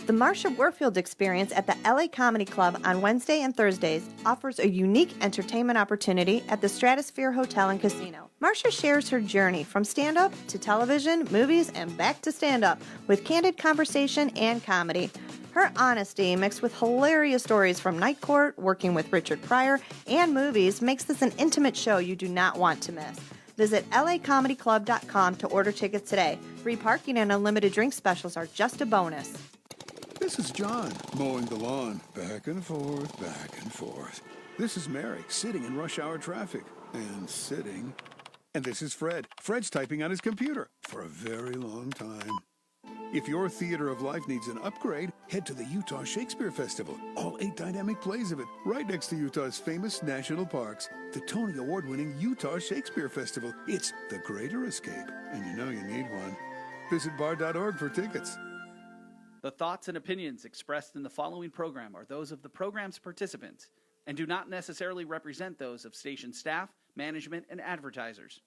The Marsha Warfield Experience at the LA Comedy Club on Wednesday and Thursdays offers a unique entertainment opportunity at the Stratosphere Hotel and Casino. Marsha shares her journey from stand-up to television, movies, and back to stand-up with candid conversation and comedy. Her honesty, mixed with hilarious stories from Night Court, working with Richard Pryor, and movies, makes this an intimate show you do not want to miss. Visit lacomedyclub.com to order tickets today. Free parking and unlimited drink specials are just a bonus. This is John, mowing the lawn, back and forth, back and forth. This is Mary, sitting in rush hour traffic, and sitting. And this is Fred. Fred's typing on his computer for a very long time. If your theater of life needs an upgrade, head to the Utah Shakespeare Festival. All 8 dynamic plays of it, right next to Utah's famous national parks. The Tony Award-winning Utah Shakespeare Festival. It's the greater escape, and you know you need one. Visit bar.org for tickets. The thoughts and opinions expressed in the following program are those of the program's participants and do not necessarily represent those of station staff, management, and advertisers.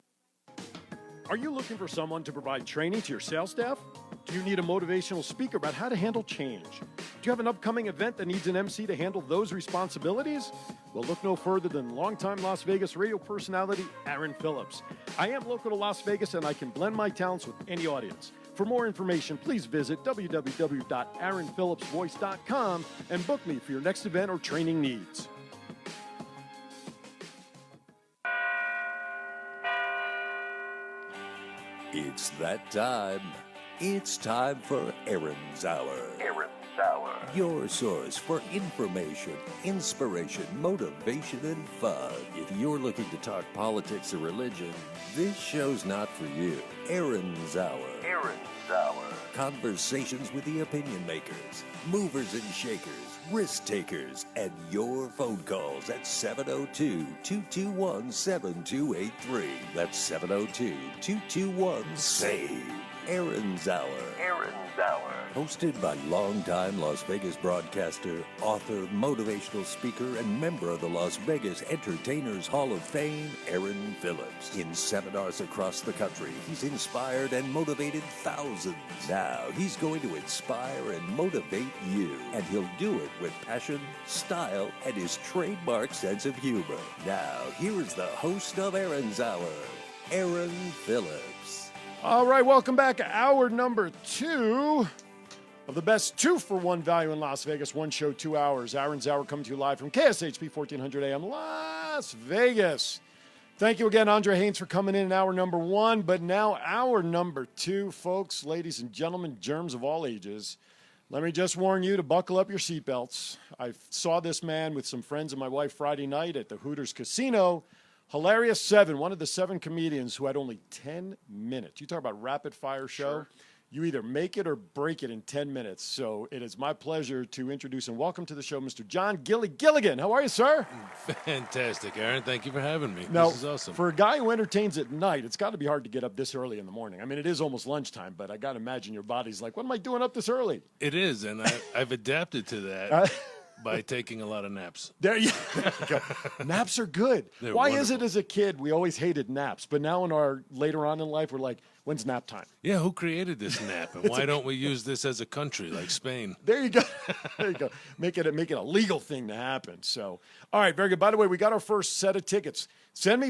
Are you looking for someone to provide training to your sales staff? Do you need a motivational speaker about how to handle change? Do you have an upcoming event that needs an MC to handle those responsibilities? Well, look no further than longtime Las Vegas radio personality Aaron Phillips. I am local to Las Vegas, and I can blend my talents with any audience. For more information, please visit www.aaronphillipsvoice.com and book me for your next event or training needs. It's that time. It's time for Aaron's Hour. Aaron's Hour. Your source for information, inspiration, motivation, and fun. If you're looking to talk politics or religion, this show's not for you. Aaron's Hour. Aaron's Hour. Conversations with the opinion makers, movers and shakers, risk takers, and your phone calls at 702-221-7283. That's 702-221-SAVE. Aaron's Hour. Aaron's Hour. Hosted by longtime Las Vegas broadcaster, author, motivational speaker, and member of the Las Vegas Entertainers Hall of Fame, Aaron Phillips. In seminars across the country, he's inspired and motivated thousands. Now he's going to inspire and motivate you, and he'll do it with passion, style, and his trademark sense of humor. Now, here is the host of Aaron's Hour, Aaron Phillips. All right, welcome back. Hour number 2 of the best 2-for-1 value in Las Vegas. One show, 2 hours. Aaron's Hour coming to you live from KSHP 1400 AM, Las Vegas. Thank you again, Andre Haynes, for coming in hour number 1. But now hour number 2, folks, ladies and gentlemen, germs of all ages. Let me just warn you to buckle up your seatbelts. I saw this man with some friends and my wife Friday night at the Hooters Casino. Hilarious 7, one of the 7 comedians who had only 10 minutes. You talk about rapid fire show. Sure. You either make it or break it in 10 minutes. So it is my pleasure to introduce and welcome to the show Mr. John Gilligan. How are you, sir? Fantastic, Aaron. Thank you for having me. Now, this is awesome. For a guy who entertains at night, it's got to be hard to get up this early in the morning. I mean, it is almost lunchtime, but I got to imagine your body's like, what am I doing up this early? It is, and I've adapted to that. By taking a lot of naps. There you go. Naps are good. They're Why wonderful. is it as a kid we always hated naps, but now in our later on in life we're like, when's nap time? Yeah, who created this nap, and why don't we use this as a country like Spain? There you go. There you go. Make it a legal thing to happen. So, all right, very good. By the way, we got our first set of tickets. Send me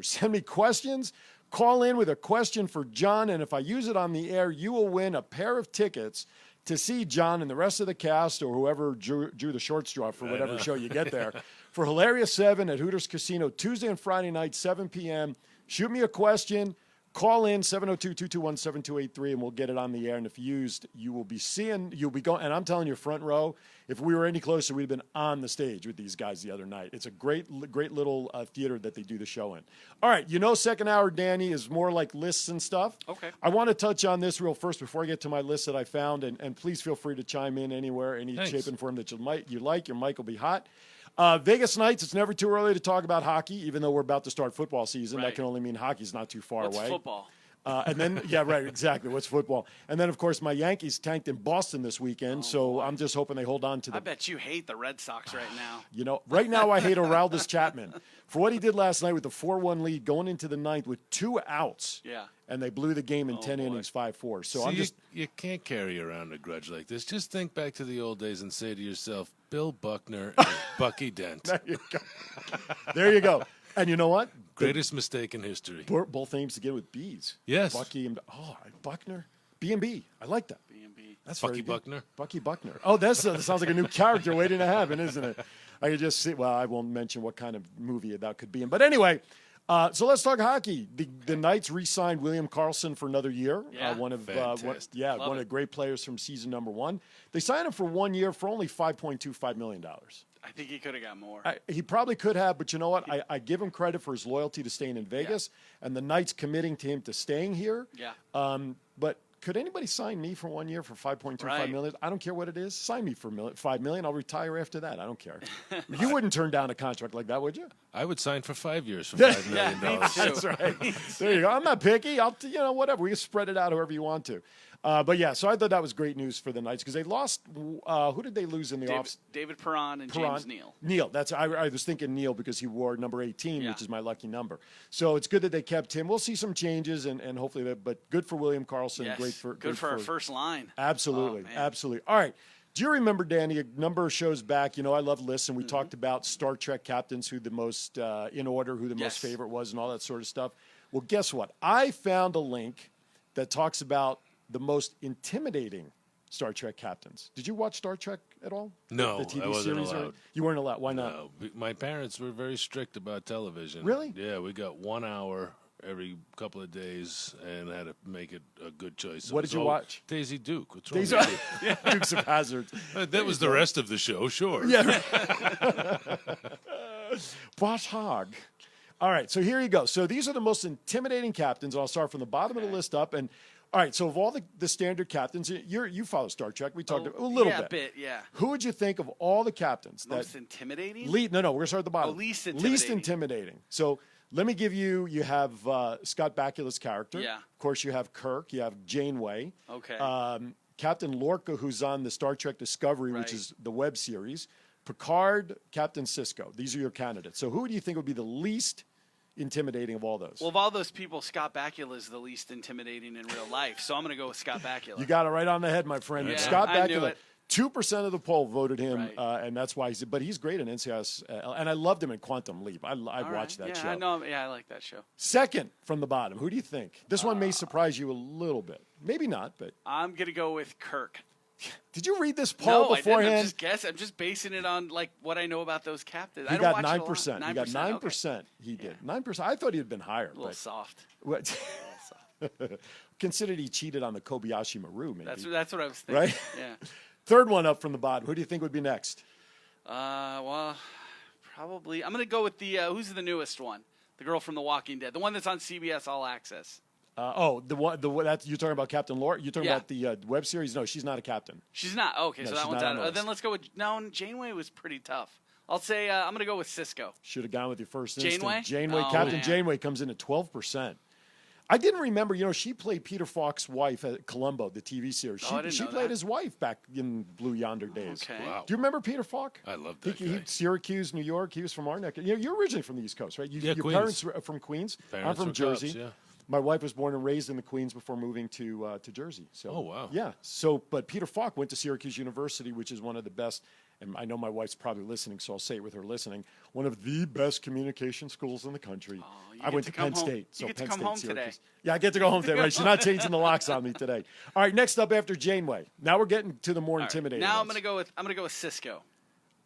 Send me questions. Call in with a question for John, and if I use it on the air, you will win a pair of tickets to see John and the rest of the cast or whoever drew the short straw for whatever show you get there for Hilarious 7 at Hooters Casino Tuesday and Friday night, 7 p.m. Shoot me a question. Call in 702-221-7283 and we'll get it on the air. And if used, you'll be going. And I'm telling you, front row, if we were any closer, we'd have been on the stage with these guys the other night. It's a great little theater that they do the show in. All right. Second hour, Danny, is more like lists and stuff. Okay. I want to touch on this real first before I get to my list that I found. And please feel free to chime in anywhere, any shape and form that you like. Your mic will be hot. Vegas Knights, it's never too early to talk about hockey, even though we're about to start football season. Right. That can only mean hockey's not too far away. Football? And then, yeah, right, exactly. What's football? And then, of course, my Yankees tanked in Boston this weekend, so I'm just hoping they hold on to I bet you hate the Red Sox right now. You know, right now I hate Aroldis Chapman for what he did last night with the 4-1 lead going into the ninth with 2 outs. Yeah. And they blew the game in 10 innings, 5-4. So I'm just you can't carry around a grudge like this. Just think back to the old days and say to yourself, Bill Buckner and Bucky Dent. There you go. There you go. And you know what? Greatest mistake in history. Both names begin with B's. Yes. Bucky and Buckner. B&B. I like that. B&B. That's Bucky very good. Buckner. Bucky Buckner. Oh, that sounds like a new character waiting to happen, isn't it? I could just see. Well, I won't mention what kind of movie that could be in. But anyway, so let's talk hockey. The Knights re-signed William Karlsson for another year. Yeah. One of Fantastic. one of the great players from season number 1. They signed him for 1 year for only $5.25 million. I think he could have got more. He probably could have, but you know what? I give him credit for his loyalty to staying in Vegas and the Knights committing to him to staying here. Yeah. But could anybody sign me for 1 year for $5.25 million? I don't care what it is. Sign me for $5 million. I'll retire after that. I don't care. You wouldn't turn down a contract like that, would you? I would sign for 5 years for $5 million. Yeah, me too. That's right. There you go. I'm not picky. I'll whatever. We can spread it out however you want to. But yeah, so I thought that was great news for the Knights because they lost. Who did they lose in the offseason? David Perron and James Neal. Neal. I was thinking Neal because he wore number 18, Yeah. which is my lucky number. So it's good that they kept him. We'll see some changes and hopefully that. But good for William Karlsson. Yes. Great for our first line. Absolutely, Oh, man. absolutely. All right. Do you remember, Danny, a number of shows back, I love lists, and we talked about Star Trek captains, who the most, in order, who the most favorite was and all that sort of stuff. Well, guess what? I found a link that talks about the most intimidating Star Trek captains. Did you watch Star Trek at all? No, the TV I wasn't series? allowed. You weren't allowed. Why not? No, my parents were very strict about television. Really? Yeah, we got 1 hour every couple of days and had to make it a good choice. What did you watch? Daisy Duke. What's wrong These with are you? Dukes of Hazzard. That was the rest of the show, sure. Yeah. Boss Hogg. All right, so here you go. So these are the most intimidating captains. I'll start from the bottom of the list up. And all right, so of all the standard captains, you follow Star Trek. We talked a little bit. Yeah. Who would you think of all the captains? Most intimidating? No, we're going to start at the bottom. Least intimidating. Least intimidating. So let me give you have Scott Bakula's character. Yeah. Of course, you have Kirk. You have Janeway. Okay. Captain Lorca, who's on the Star Trek Discovery, which Right. is the web series. Picard, Captain Sisko. These are your candidates. So who do you think would be the least intimidating of all those? Well, of all those people, Scott Bakula is the least intimidating in real life, so I'm going to go with Scott Bakula. You got it right on the head, my friend. Yeah, Scott I knew Bakula. it. 2% of the poll voted him, Right. and that's why but he's great in NCIS, and I loved him in Quantum Leap. I've All watched right. that Yeah, show. I know. Yeah, I like that show. Second from the bottom, who do you think? This one may surprise you a little bit. Maybe not, but I'm going to go with Kirk. did you read this poll No, I didn't. I'm beforehand? just guessing. I'm just basing it on what I know about those captains. He I don't got watch it a lot. 9%. He got 9%. He did 9%. I thought he had been higher. A little But soft. what? Considered he cheated on the Kobayashi Maru, maybe. That's what I was thinking. Right? Yeah. Third one up from the bottom. Who do you think would be next? Well, probably. I'm going to go with the who's the newest one? The girl from The Walking Dead, the one that's on CBS All Access. The one that you're talking about, Captain Laura. You're talking Yeah. about the web series. No, she's not a captain. She's not. Okay, No, so she's that one's not on out. the list. Then let's go with. No, Janeway was pretty tough. I'll say I'm going to go with Cisco. Should have gone with your first Janeway? instinct. Janeway, Oh, Captain man. Janeway comes in at 12%. I didn't remember. She played Peter Falk's wife at Columbo, the TV series. Oh, I didn't she know played that. his wife back in Blue Yonder days. Okay. Wow. Do you remember Peter Falk? I love that He guy. Syracuse, New York. He was from our neck. You're originally from the East Coast, right? Yeah, your Queens. parents are from Queens. I'm Parents from were Jersey. Cubs, yeah. My wife was born and raised in the Queens before moving to Jersey. So, Oh, wow. Yeah. But Peter Falk went to Syracuse University, which is one of the best. And I know my wife's probably listening, so I'll say it with her listening. One of the best communication schools in the country. you I get went to to come Penn home. State. You get to Penn come State, home today. Syracuse. Yeah, I get to go home today, right? She's not changing the locks on me today. All right, next up after Janeway. Now we're getting to the more All right, intimidating now ones. I'm going to go with Cisco.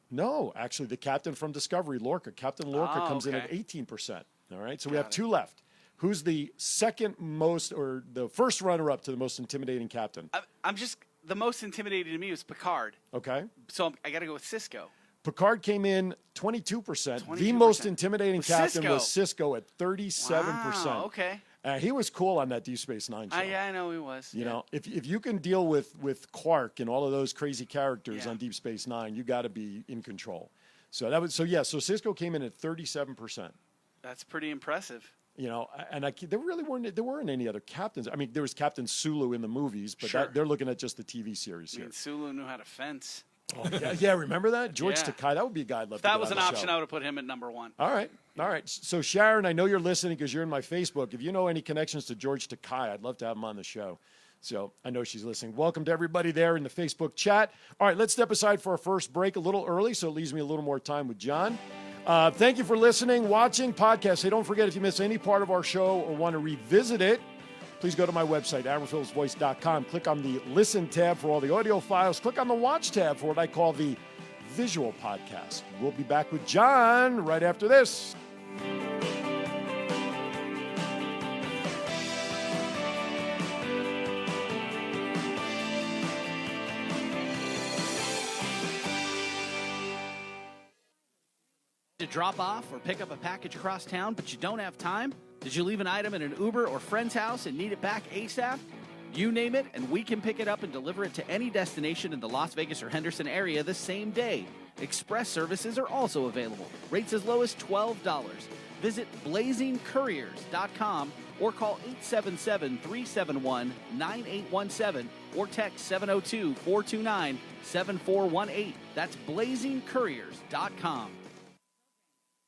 No, actually, the captain from Discovery, Lorca. Captain Lorca Oh, comes in at okay. 18%. All right, so we have two left. Who's the second most or the first runner-up to the most intimidating captain? I'm just the most intimidating to me was Picard. Okay. So I got to go with Cisco. Picard came in 22%. The 22%. most intimidating With captain Cisco. was Cisco at 37%. Wow, okay. He was cool on that Deep Space Nine show. Yeah, I know he was. You know, if you can deal with Quark and all of those crazy characters Yeah. on Deep Space Nine, you got to be in control. So So Cisco came in at 37%. That's pretty impressive. You know, and there weren't any other captains. I mean, there was Captain Sulu in the movies, but Sure. they're looking at just the TV series I here. mean, Sulu knew how to fence. Oh, yeah, remember that? George Yeah. Takei, that would be a guy I'd love If to that get was on an the option, show. I would have put him at number 1. All right. So, Sharon, I know you're listening because you're in my Facebook. If you know any connections to George Takei, I'd love to have him on the show. So I know she's listening. Welcome to everybody there in the Facebook chat. All right, let's step aside for our first break a little early, so it leaves me a little more time with John. Thank you for listening, watching, podcast. Hey, don't forget, if you miss any part of our show or want to revisit it, please go to my website, AaronPhillipsVoice.com. Click on the Listen tab for all the audio files. Click on the Watch tab for what I call the visual podcast. We'll be back with John right after this. To drop off or pick up a package across town, but you don't have time? Did you leave an item in an Uber or friend's house and need it back ASAP? You name it, and we can pick it up and deliver it to any destination in the Las Vegas or Henderson area the same day. Express services are also available. Rates as low as $12. Visit blazingcouriers.com or call 877-371-9817 or text 702-429-7418. That's blazingcouriers.com.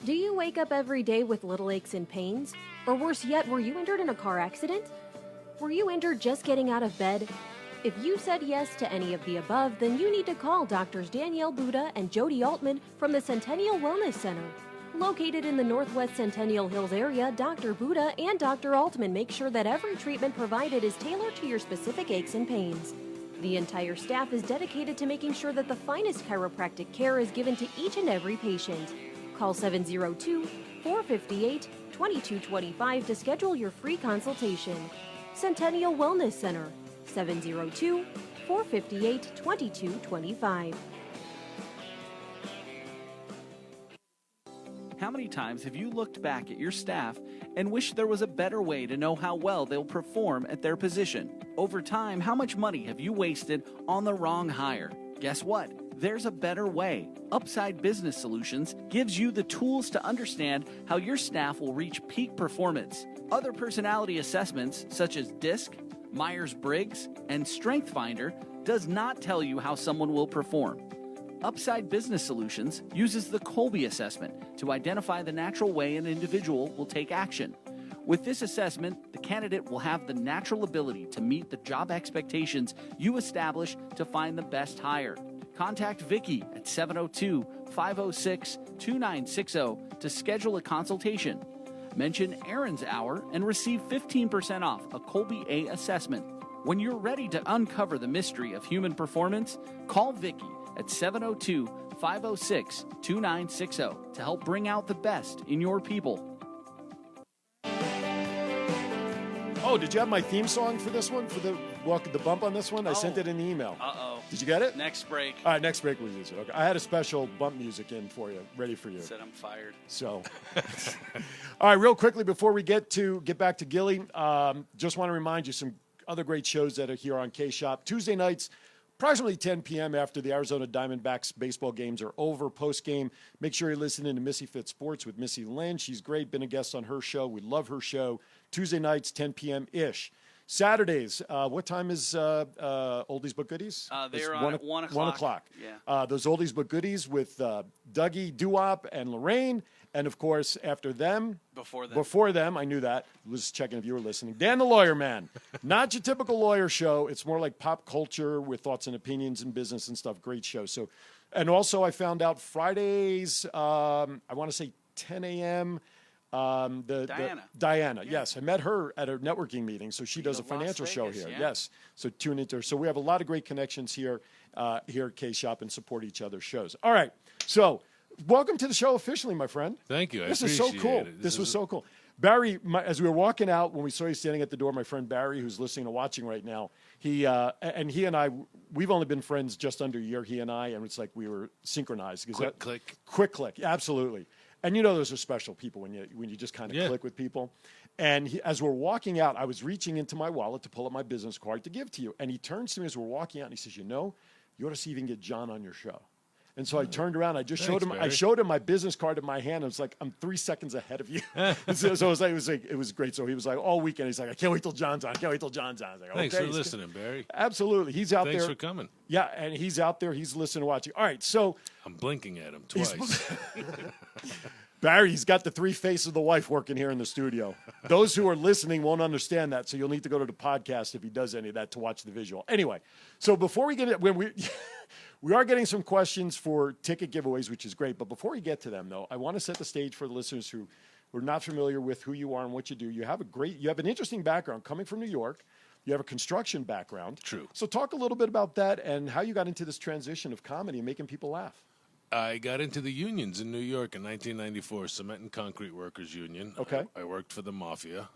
Do you wake up every day with little aches and pains? Or worse yet, were you injured in a car accident? Were you injured just getting out of bed? If you said yes to any of the above, then you need to call Doctors Danielle Buda and Jody Altman from the Centennial Wellness Center. Located in the Northwest Centennial Hills area, Dr. Buda and Dr. Altman make sure that every treatment provided is tailored to your specific aches and pains. The entire staff is dedicated to making sure that the finest chiropractic care is given to each and every patient. Call 702-458-2225 to schedule your free consultation. Centennial Wellness Center, 702-458-2225. How many times have you looked back at your staff and wished there was a better way to know how well they'll perform at their position? Over time, how much money have you wasted on the wrong hire? Guess what? There's a better way. Upside Business Solutions gives you the tools to understand how your staff will reach peak performance. Other personality assessments, such as DISC, Myers-Briggs, and StrengthsFinder, does not tell you how someone will perform. Upside Business Solutions uses the Colby assessment to identify the natural way an individual will take action. With this assessment, the candidate will have the natural ability to meet the job expectations you establish to find the best hire. Contact Vicki at 702-506-2960 to schedule a consultation. Mention Aaron's Hour and receive 15% off a Colby A assessment. When you're ready to uncover the mystery of human performance, call Vicki at 702-506-2960 to help bring out the best in your people. Oh, did you have my theme song for this one? For the bump on this one? I sent it in the email. Uh-oh. Did you get it? Next break. All right, next break we'll use it. Okay. I had a special bump music in for you, ready for you. Said I'm fired. So, all right, real quickly before we get back to Gilly, just want to remind you some other great shows that are here on K-Shop. Tuesday nights, approximately 10 p.m. after the Arizona Diamondbacks baseball games are over, post-game. Make sure you're listening to Missy Fit Sports with Missy Lynn. She's great, been a guest on her show. We love her show. Tuesday nights, 10 p.m.-ish. Saturdays, what time is Oldies But Goodies? They're on at 1 o'clock. 1 o'clock. Yeah. Those Oldies But Goodies with Dougie, Duop, and Lorraine. And, of course, after them. Before them, I knew that. Was checking if you were listening. Dan the Lawyer Man. Not your typical lawyer show. It's more like pop culture with thoughts and opinions and business and stuff. Great show. So, and also I found out Fridays, I want to say 10 a.m., Diana, yes. I met her at a networking meeting, so she does a financial show here. Yeah. Yes. So tune into her. So we have a lot of great connections here at K-Shop and support each other's shows. All right. So welcome to the show officially, my friend. Thank you. This is so cool. This was so cool. Barry, as we were walking out, when we saw you standing at the door, my friend Barry, who's listening and watching right now, he and I, we've only been friends just under a year, he and I, and it's like we were synchronized. Quick click. Quick click, absolutely. And you know those are special people when you just kind of click with people. And as we're walking out, I was reaching into my wallet to pull up my business card to give to you. And he turns to me as we're walking out and he says, you ought to see if you can get John on your show. And so I turned around. I just showed him. I Barry. showed him my business card in my hand. I was like, "I'm 3 seconds ahead of you." so it was great. So he was like, all weekend, he's like, "I can't wait till John's on. I can't wait till John's on." I was like, Thanks okay, for listening, Barry. Absolutely, he's out Thanks there. for coming. Yeah, and he's out there. He's listening, watching. All right, so I'm blinking at him twice. Barry's got the three faces of the wife working here in the studio. Those who are listening won't understand that, so you'll need to go to the podcast if he does any of that to watch the visual. Anyway, so before we get it, when we are getting some questions for ticket giveaways, which is great. But before we get to them, though, I want to set the stage for the listeners who are not familiar with who you are and what you do. You have an interesting background coming from New York. You have a construction background. True. So talk a little bit about that and how you got into this transition of comedy and making people laugh. I got into the unions in New York in 1994, Cement and Concrete Workers Union. Okay. I worked for the mafia.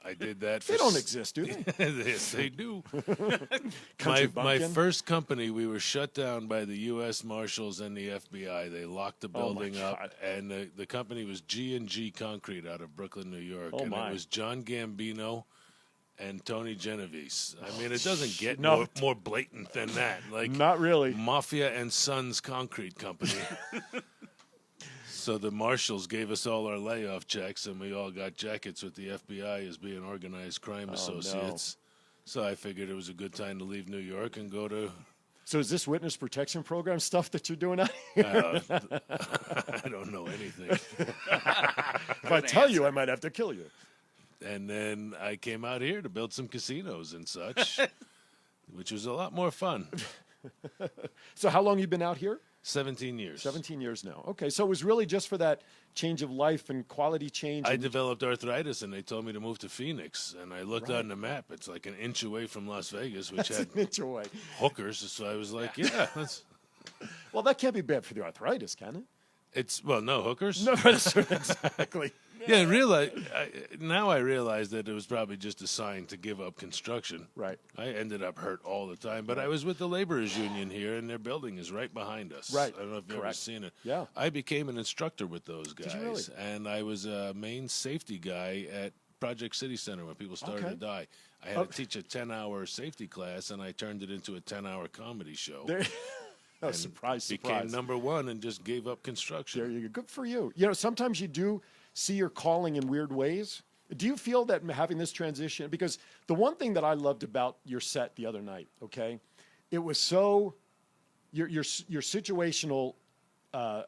I did that for... They don't exist, do they? Yes, they do. Country my bumpkin? first company, we were shut down by the U.S. Marshals and the FBI. They locked the Oh, my building up, God. and the company was G&G Concrete out of Brooklyn, New York. Oh, and my. it was John Gambino and Tony Genovese. I mean, it doesn't get No. more blatant than that. Like, Not really. Mafia and Sons Concrete Company. So the marshals gave us all our layoff checks, and we all got jackets with the FBI as being organized crime associates. So I figured it was a good time to leave New York and go to... So is this witness protection program stuff that you're doing out here? I don't know anything. If I tell you, I might have to kill you. And then I came out here to build some casinos and such, which was a lot more fun. So how long you been out here? 17 years. 17 years now. Okay, so it was really just for that change of life and quality change. I and- developed arthritis, and they told me to move to Phoenix. And I looked on the map. It's like an inch away from Las Vegas, which That's had an inch away. hookers. So I was like, yeah, that's... Well, that can't be bad for the arthritis, can it? It's, well, no hookers. No, exactly. Yeah, now I realize that it was probably just a sign to give up construction. Right. I ended up hurt all the time, but I was with the laborers union here, and their building is right behind us. Right. I don't know if you've ever Correct. seen it. Yeah. I became an instructor with those guys, you really? and I was a main safety guy at Project City Center when people started Okay. to die. I had to teach a 10-hour safety class, and I turned it into a 10-hour comedy show. There, oh, surprise, Became surprise. number one and just gave up construction. There you go. Good for you. You know, sometimes you do see your calling in weird ways. Do you feel that having this transition, because the one thing that I loved about your set the other night, okay, it was so, your situational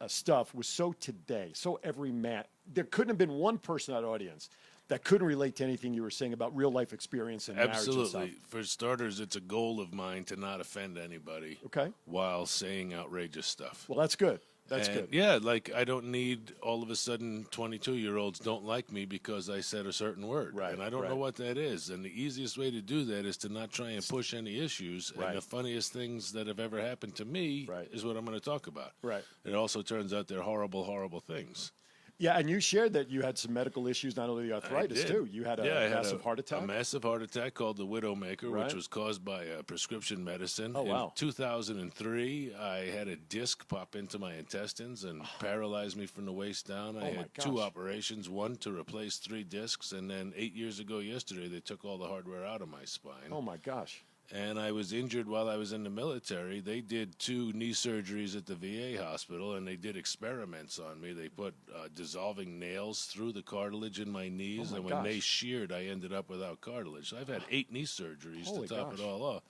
stuff was so today, so every man. There couldn't have been one person in that audience that couldn't relate to anything you were saying about real life experience and marriage and stuff. Absolutely. For starters, it's a goal of mine to not offend anybody Okay. while saying outrageous stuff. Well, that's good. That's And, good. Yeah, like I don't need all of a sudden 22-year-olds don't like me because I said a certain word. Right, And I don't know right. what that is. And the easiest way to do that is to not try and push any issues. Right. And the funniest things that have ever happened to me Right. is what I'm going to talk about. Right. It also turns out they're horrible, horrible things. Yeah, and you shared that you had some medical issues, not only the arthritis, did. too. You had a I had massive heart attack. A massive heart attack called the Widowmaker, Right. which was caused by prescription medicine. Oh, wow. In 2003, I had a disc pop into my intestines and paralyzed me from the waist down. I Oh, my had two gosh. operations, one to replace 3 discs, and then 8 years ago yesterday, they took all the hardware out of my spine. Oh, my gosh. And I was injured while I was in the military. They did 2 knee surgeries at the VA hospital, and they did experiments on me. They put dissolving nails through the cartilage in my knees, my and when they gosh. sheared, I ended up without cartilage. So I've had 8 knee surgeries Holy to top gosh. it all off.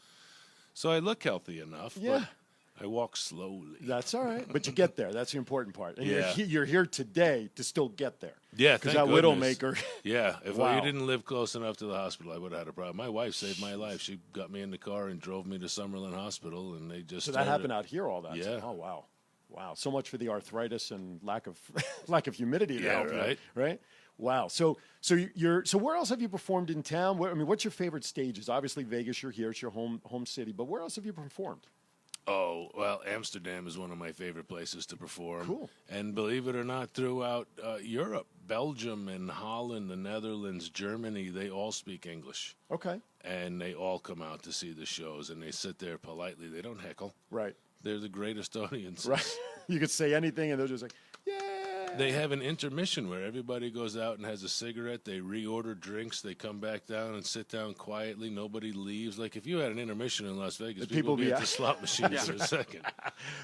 So I look healthy enough, Yeah. but I walk slowly. That's all right. But you get there. That's the important part. And Yeah. you're here today to still get there. Yeah, Because thank that goodness. Widowmaker. Yeah, if Wow. I didn't live close enough to the hospital, I would have had a problem. My wife saved my life. She got me in the car and drove me to Summerlin Hospital, and they just So that started- happened out here, all that. Yeah. Oh, wow. Wow. So much for the arthritis and lack of lack of humidity. to Yeah, help you, right. Right? Wow. So where else have you performed in town? What's your favorite stages? Obviously, Vegas, you're here. It's your home city. But where else have you performed? Oh, well, Amsterdam is one of my favorite places to perform. Cool. And believe it or not, throughout Europe, Belgium and Holland, the Netherlands, Germany, they all speak English. Okay. And they all come out to see the shows, and they sit there politely. They don't heckle. Right. They're the greatest audience. Right. You could say anything, and they're just like, yeah. They have an intermission where everybody goes out and has a cigarette. They reorder drinks. They come back down and sit down quietly. Nobody leaves. Like if you had an intermission in Las Vegas, people would be at the slot machines in a second.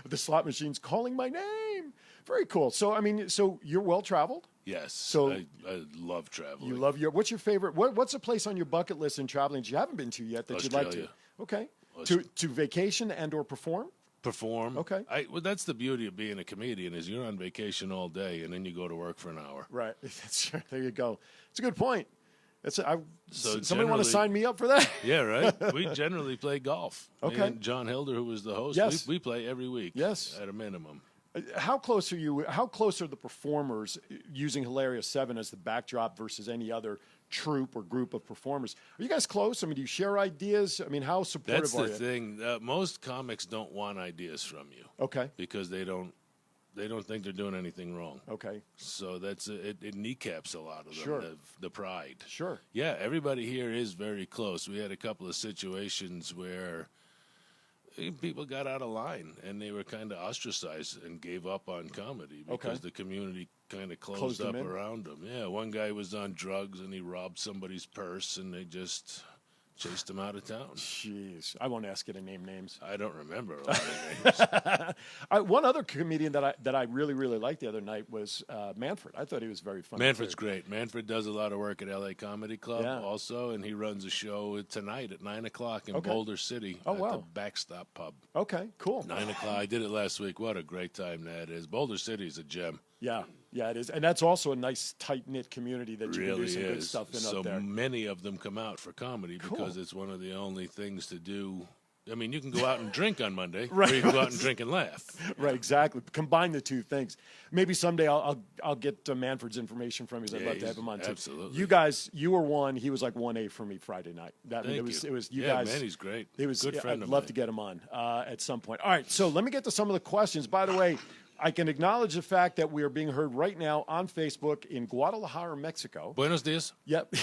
The slot machines calling my name. Very cool. So, I mean, so you're well-traveled? Yes. So I love traveling. You love what's your favorite, what's a place on your bucket list in traveling that you haven't been to yet that you'd like to? Okay. To vacation and or perform? Perform. Okay. Well, that's the beauty of being a comedian is you're on vacation all day and then you go to work for an hour. Right. There you go. It's a good point. So somebody want to sign me up for that? Yeah, right. We generally play golf. Okay. Me and John Hilder, who was the host, yes. we play every week. Yes. At a minimum. How close are you? How close are the performers using Hilarious 7 as the backdrop versus any other troupe or group of performers? Are you guys close? I mean, do you share ideas? I mean, how supportive are you? That's the thing. Most comics don't want ideas from you. Okay. Because they don't think they're doing anything wrong. Okay. So it kneecaps a lot of them. Sure. The pride. Sure. Yeah, everybody here is very close. We had a couple of situations where people got out of line and they were kind of ostracized and gave up on comedy because the community kind of closed up around them. Yeah, one guy was on drugs and he robbed somebody's purse and they just chased him out of town. Jeez, I won't ask you to name names. I don't remember a lot of names. One other comedian that I really liked the other night was Manfred. I thought he was very funny. Manfred's great. Manfred does a lot of work at LA Comedy Club also, and he runs a show tonight at 9:00 in Boulder City at the Backstop Pub. Okay, cool. 9:00. I did it last week. What a great time that is. Boulder City is a gem. Yeah, it is. And that's also a nice, tight-knit community that you can do some good stuff in up there. So many of them come out for comedy because it's one of the only things to do. I mean, you can go out and drink on Monday, or you can go out and drink and laugh. Right, exactly. Combine the two things. Maybe someday I'll get Manfred's information from you. I'd love to have him on too. Absolutely. You guys, you were one. He was like 1A for me Friday night. It was you guys. Man, he's great. It was good friend. I'd love to get him on at some point. All right, so let me get to some of the questions. By the way, I can acknowledge the fact that we are being heard right now on Facebook in Guadalajara, Mexico. Buenos dias. Yep.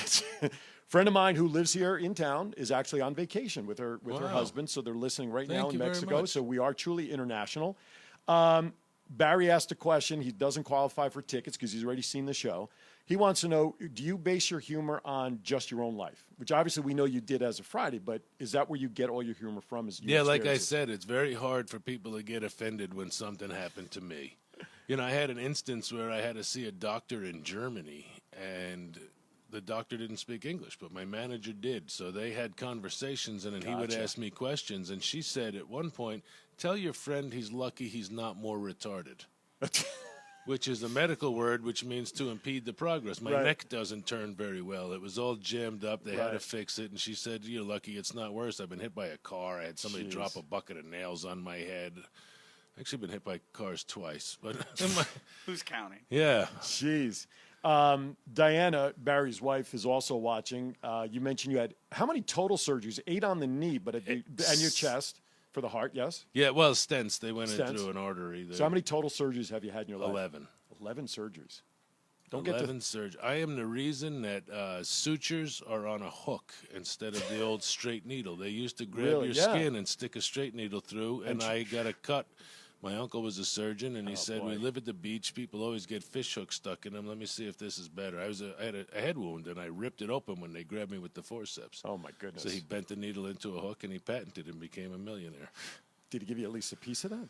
Friend of mine who lives here in town is actually on vacation with her husband, so they're listening right now in Mexico. So we are truly international. Barry asked a question. He doesn't qualify for tickets because he's already seen the show. He wants to know, do you base your humor on just your own life? Which obviously we know you did as a Friday, but is that where you get all your humor from? Like I said, it's very hard for people to get offended when something happened to me. You know, I had an instance where I had to see a doctor in Germany, and the doctor didn't speak English, but my manager did. So they had conversations, and then he would ask me questions. And she said at one point, tell your friend he's lucky he's not more retarded. Which is a medical word, which means to impede the progress. My neck doesn't turn very well. It was all jammed up. They had to fix it. And she said, you're lucky it's not worse. I've been hit by a car. I had somebody drop a bucket of nails on my head. I've actually been hit by cars twice. But who's counting? Yeah. Jeez. Diana, Barry's wife, is also watching. You mentioned you had how many total surgeries? 8 on the knee, and your chest. For the heart, yes? Yeah, well, stents. They went in through an artery. So how many total surgeries have you had in your life? 11. 11 surgeries. 11 surgeries. I am the reason that sutures are on a hook instead of the old straight needle. They used to grab your skin and stick a straight needle through, and I got a cut. My uncle was a surgeon, and he said, we live at the beach. People always get fish hooks stuck in them. Let me see if this is better. I had a head wound, and I ripped it open when they grabbed me with the forceps. Oh, my goodness. So he bent the needle into a hook, and he patented and became a millionaire. Did he give you at least a piece of that?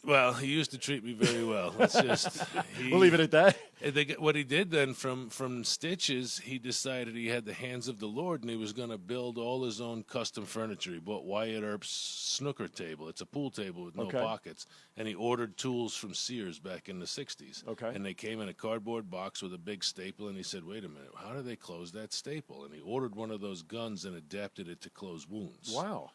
Well, he used to treat me very well. Let's just we'll leave it at that. What he did then from stitches, he decided he had the hands of the Lord, and he was going to build all his own custom furniture. He bought Wyatt Earp's snooker table. It's a pool table with no pockets. And he ordered tools from Sears back in the 60s. Okay. And they came in a cardboard box with a big staple, and he said, wait a minute, how do they close that staple? And he ordered one of those guns and adapted it to close wounds. Wow.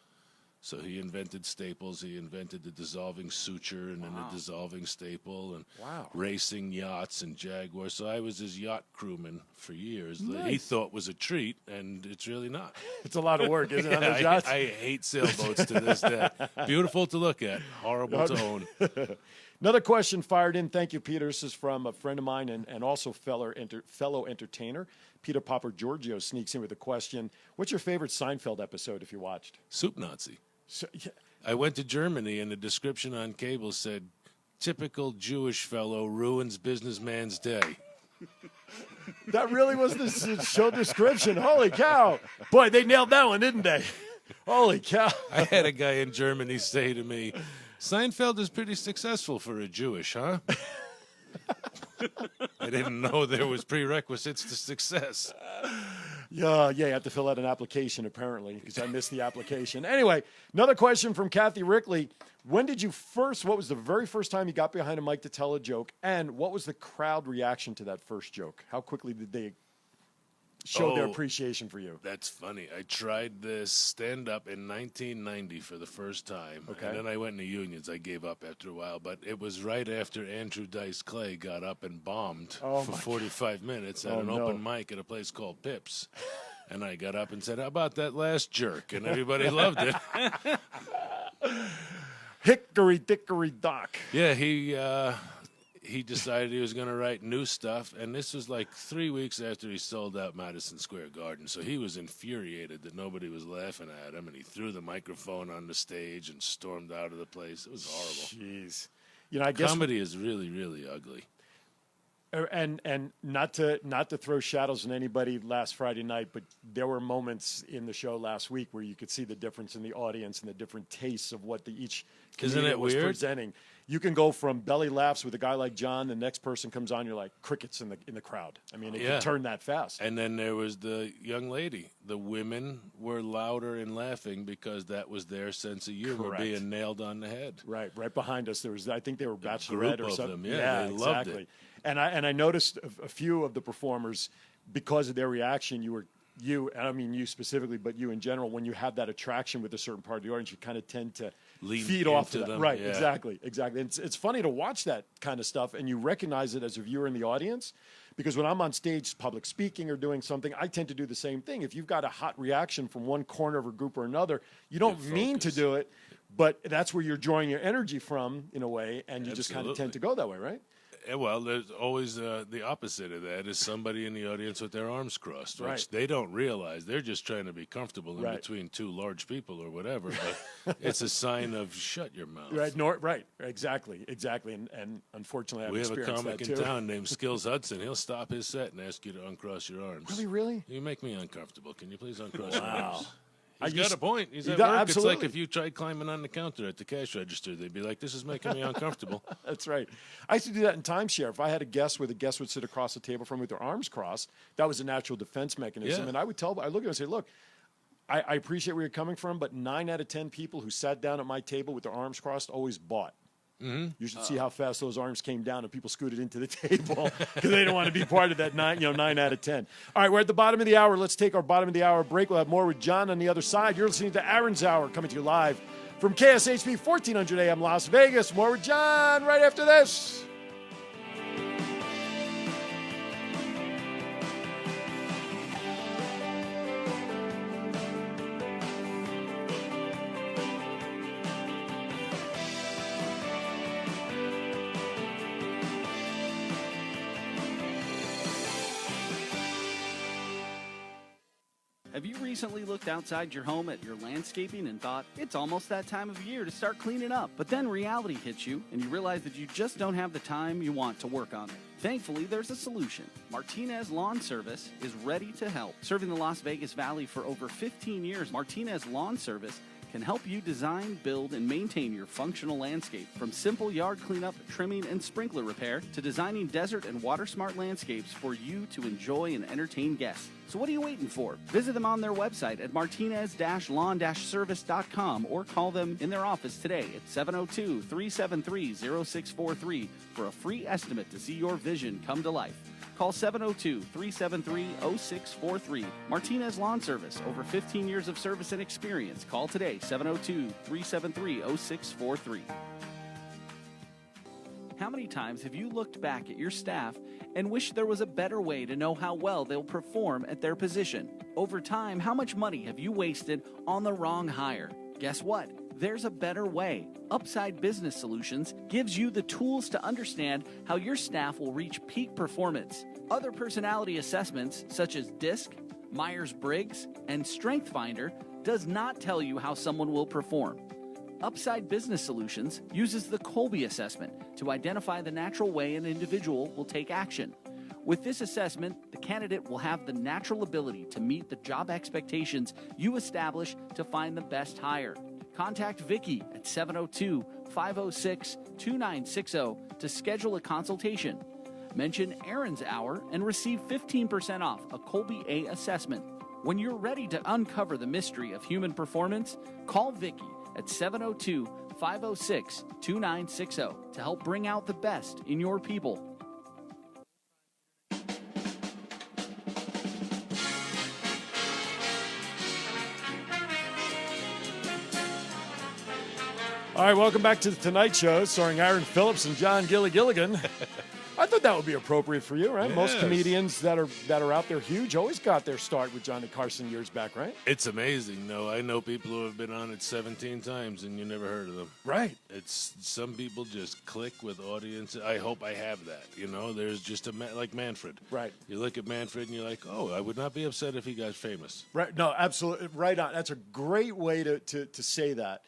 So he invented staples. He invented the dissolving suture and then the dissolving staple and racing yachts and Jaguars. So I was his yacht crewman for years. Nice. He thought was a treat, and it's really not. It's a lot of work, isn't it, on those yachts? I hate sailboats to this day. Beautiful to look at, horrible to own. Another question fired in. Thank you, Peter. This is from a friend of mine and also fellow entertainer. Peter Popper Giorgio sneaks in with a question. What's your favorite Seinfeld episode if you watched? Soup Nazi. So, I went to Germany, and the description on cable said, typical Jewish fellow ruins businessman's day. That really was the show description. Holy cow. Boy, they nailed that one, didn't they? Holy cow. I had a guy in Germany say to me, Seinfeld is pretty successful for a Jewish, huh? I didn't know there was prerequisites to success. Yeah, you have to fill out an application, apparently, because I missed the application. Anyway, another question from Kathy Rickley. What was the very first time you got behind a mic to tell a joke, and what was the crowd reaction to that first joke? How quickly did they show their appreciation for you? That's funny. I tried this stand-up in 1990 for the first time. Okay. And then I went into unions. I gave up after a while. But it was right after Andrew Dice Clay got up and bombed for 45 minutes at an open mic at a place called Pips. And I got up and said, how about that last jerk? And everybody loved it. Hickory dickory dock. Yeah, he decided he was going to write new stuff, and this was like 3 weeks after he sold out Madison Square Garden, so he was infuriated that nobody was laughing at him, and he threw the microphone on the stage and stormed out of the place. It was horrible. Jeez. I guess comedy is really, really ugly. And not to throw shadows on anybody last Friday night, but there were moments in the show last week where you could see the difference in the audience and the different tastes of what each comedian was presenting. You can go from belly laughs with a guy like John, the next person comes on, you're like crickets in the crowd. I mean, it can turn that fast. And then there was the young lady. The women were louder in laughing because that was their sense of humor being nailed on the head. Right behind us. There was, I think they were Bachelorette or something. Them, they loved it. And I noticed a few of the performers, because of their reaction, you, and I mean you specifically, but you in general, when you have that attraction with a certain part of the audience, you kind of tend to feed off of that. Them. Right, yeah. exactly. It's funny to watch that kind of stuff, and you recognize it as a viewer in the audience, because when I'm on stage public speaking or doing something, I tend to do the same thing. If you've got a hot reaction from one corner of a group or another, you don't mean to do it, but that's where you're drawing your energy from, in a way, and you just kind of tend to go that way, right? Well, there's always the opposite of that is somebody in the audience with their arms crossed, which Right. they don't realize. They're just trying to be comfortable in between two large people or whatever. But it's a sign of shut your mouth. Right, exactly. And unfortunately, We have a experienced comic that in too. town named Skills Hudson. He'll stop his set and ask you to uncross your arms. Really? You make me uncomfortable. Can you please uncross your arms? I He's got used- a point. He's He at does, work. absolutely. It's like if you tried climbing on the counter at the cash register, they'd be like, this is making me uncomfortable. That's right. I used to do that in timeshare. If I had a guest where the guest would sit across the table from me with their arms crossed, that was a natural defense mechanism. Yeah. And I look at him and say, look, I appreciate where you're coming from, but 9 out of 10 people who sat down at my table with their arms crossed always bought. Mm-hmm. You should see how fast those arms came down and people scooted into the table because they don't want to be part of that 9 out of 10. All right, we're at the bottom of the hour. Let's take our bottom of the hour break. We'll have more with John on the other side. You're listening to Aaron's Hour, coming to you live from KSHP 1400 AM Las Vegas. More with John right after this. Have you recently looked outside your home at your landscaping and thought, it's almost that time of year to start cleaning up? But then reality hits you and you realize that you just don't have the time you want to work on it. Thankfully, there's a solution. Martinez Lawn Service is ready to help. Serving the Las Vegas Valley for over 15 years, Martinez Lawn Service can help you design, build, and maintain your functional landscape. From simple yard cleanup, trimming, and sprinkler repair to designing desert and water-smart landscapes for you to enjoy and entertain guests. So what are you waiting for? Visit them on their website at martinez-lawn-service.com or call them in their office today at 702-373-0643 for a free estimate to see your vision come to life. Call 702-373-0643. Martinez Lawn Service, over 15 years of service and experience. Call today, 702-373-0643. How many times have you looked back at your staff and wished there was a better way to know how well they'll perform at their position? Over time, how much money have you wasted on the wrong hire? Guess what? There's a better way. Upside Business Solutions gives you the tools to understand how your staff will reach peak performance. Other personality assessments, such as DISC, Myers-Briggs, and StrengthsFinder, does not tell you how someone will perform. Upside Business Solutions uses the Colby assessment to identify the natural way an individual will take action. With this assessment, the candidate will have the natural ability to meet the job expectations you establish to find the best hire. Contact Vicky at 702-506-2960 to schedule a consultation. Mention Aaron's Hour and receive 15% off a Colby A assessment. When you're ready to uncover the mystery of human performance, call Vicky at 702-506-2960 to help bring out the best in your people. All right, welcome back to the Tonight Show, starring Aaron Phillips and John Gilligan. I thought that would be appropriate for you, right? Yes. Most comedians that are out there huge always got their start with Johnny Carson years back, right? It's amazing. No, I know people who have been on it 17 times and you never heard of them. Right. It's some people just click with audience. I hope I have that. You know, there's just like Manfred. Right. You look at Manfred and you're like, oh, I would not be upset if he got famous. Right. No, absolutely. Right on. That's a great way to say that.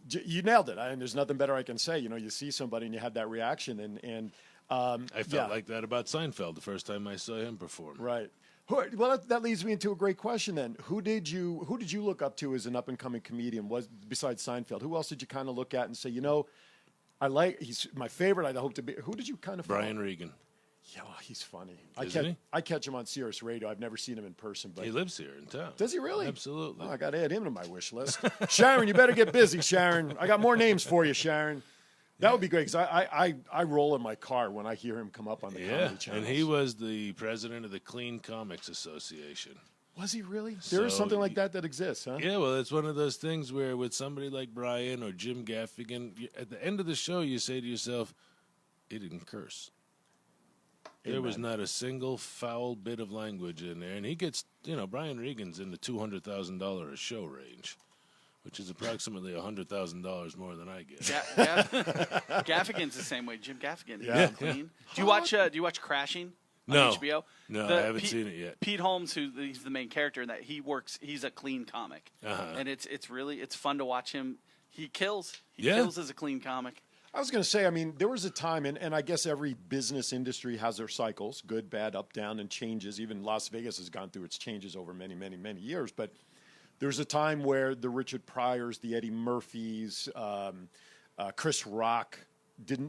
You nailed it. There's nothing better I can say. You know, you see somebody and you have that reaction, and I felt like that about Seinfeld the first time I saw him perform. Right. Well, that leads me into a great question then. Who did you look up to as an up and coming comedian? Besides Seinfeld, who else did you kind of look at and say, you know, he's my favorite. I hope to be. Who did you kind of follow? Brian Regan. Yeah, well, he's funny. Isn't he? I catch him on Sirius Radio. I've never seen him in person, but He lives here in town. does he really? Absolutely. Oh, I got to add him to my wish list. Sharon, you better get busy, Sharon. I got more names for you, Sharon. That would be great because I roll in my car when I hear him come up on the comedy channel. And he was the president of the Clean Comics Association. Was he really? There is something like that exists, huh? Yeah, well, it's one of those things where with somebody like Brian or Jim Gaffigan, at the end of the show, you say to yourself, he didn't curse. There was not a single foul bit of language in there. And he gets, Brian Regan's in the $200,000 a show range, which is approximately $100,000 more than I get. Gaffigan's the same way. Jim Gaffigan. Yeah. Clean. Do you watch Crashing on No. HBO? No, I haven't seen it yet. Pete Holmes, he's the main character in that, he's a clean comic. And it's fun to watch him. He kills. He kills as a clean comic. I was going to say, I mean, there was a time, and I guess every business industry has their cycles, good, bad, up, down, and changes. Even Las Vegas has gone through its changes over many, many, many years. But there's a time where the Richard Pryors, the Eddie Murphys, Chris Rock